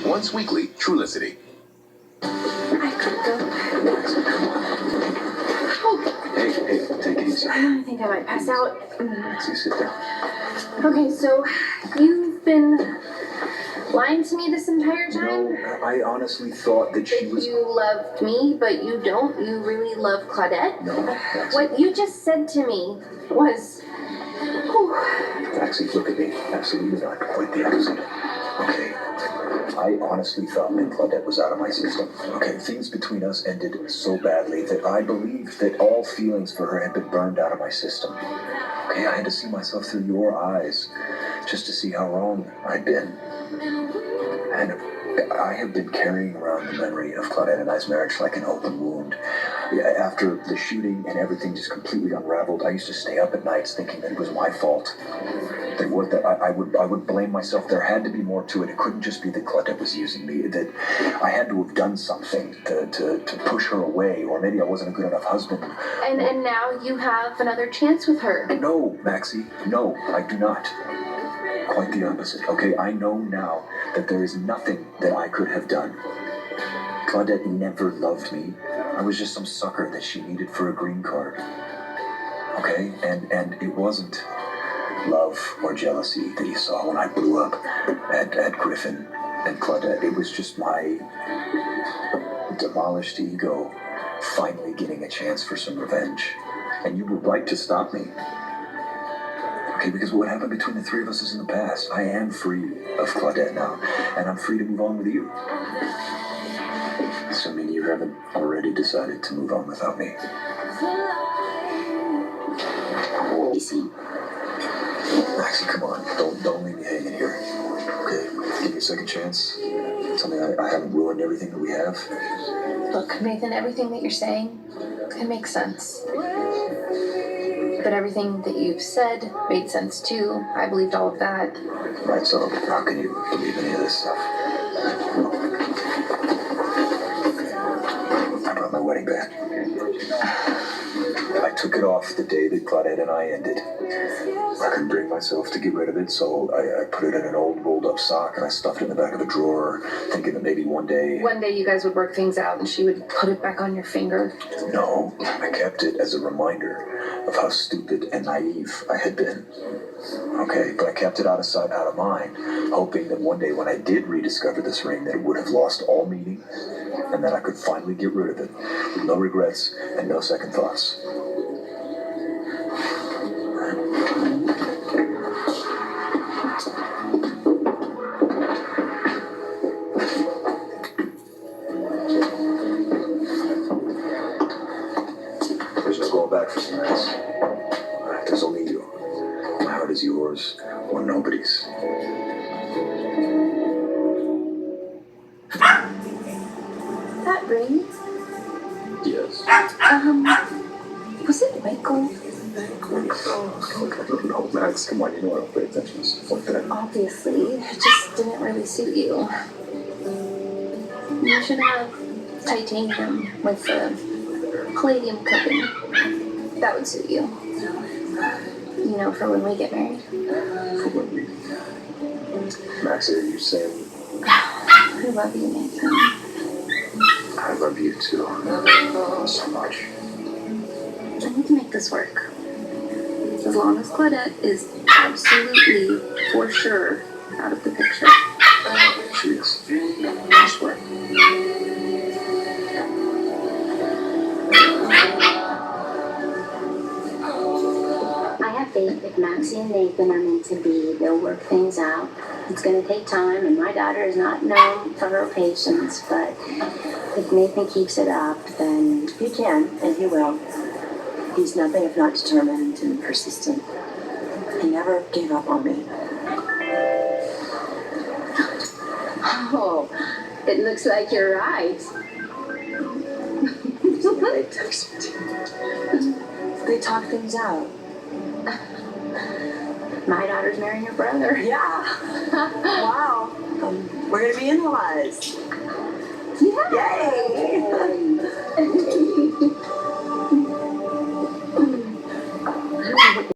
Once weekly, Trulicity. I could go. Oh. Hey, take it easy. I think I might pass out. Maxie, sit down. Okay, so you've been lying to me this entire time? No, I honestly thought that she was... You loved me, but you don't. You really love Claudette? No, Maxie. What you just said to me was... Maxie, look at me. Absolutely not. Quite the opposite. Okay. I honestly thought that Claudette was out of my system. Okay, things between us ended so badly that I believed that all feelings for her had been burned out of my system. Okay, I had to see myself through your eyes just to see how wrong I'd been. And I have been carrying around the memory of Claudette and I's marriage like an open wound. After the shooting and everything just completely unraveled, I used to stay up at nights thinking that it was my fault. That I would blame myself. There had to be more to it. It couldn't just be that Claudette was using me. That I had to have done something to push her away, or maybe I wasn't a good enough husband. And now you have another chance with her. No, Maxie. No, I do not. Quite the opposite. Okay, I know now that there is nothing that I could have done. Claudette never loved me. I was just some sucker that she needed for a green card. Okay, and it wasn't love or jealousy that you saw when I blew up at Griffin and Claudette. It was just my demolished ego finally getting a chance for some revenge. And you were right to stop me. Okay, because what happened between the three of us is in the past. I am free of Claudette now, and I'm free to move on with you. Assuming you haven't already decided to move on without me. Easy. Maxie, come on. Don't leave me hanging here. Okay, give me a second chance. Tell me I haven't ruined everything that we have. Look, Nathan, everything that you're saying, it makes sense. But everything that you've said made sense too. I believed all of that. Right, so how can you believe any of this stuff? I brought my wedding band. I took it off the day that Claudette and I ended. I couldn't bring myself to get rid of it, so I put it in an old rolled up sock and I stuffed it in the back of a drawer, thinking that maybe one day you guys would work things out and she would put it back on your finger. No, I kept it as a reminder of how stupid and naive I had been. Okay, but I kept it out of sight, out of mind, hoping that one day when I did rediscover this ring that it would have lost all meaning and that I could finally get rid of it with no regrets and no second thoughts. There's no going back for some nights. There's only you. My heart is yours or nobody's. That ring? Yes. Was it white gold? I don't know, Max. Come on, you know I don't pay attention to stuff like that. Obviously, it just didn't really suit you. You should have titanium with the palladium coating. That would suit you. You know, for when we get married. For when we... Max, are you saying... I love you, Nathan. I love you too. So much. And we can make this work. As long as Claudette is absolutely, for sure, out of the picture. She is. I swear. I have faith if Maxie and Nathan are meant to be, they'll work things out. It's going to take time, and my daughter is not known for her patience, but if Nathan keeps it up, then He can, and he will. He's nothing if not determined and persistent. He never gave up on me. oh, it looks like you're right. They texted. They talk things out. My daughter's marrying your brother. Yeah. Wow. We're gonna be in-laws. Yeah. Yay!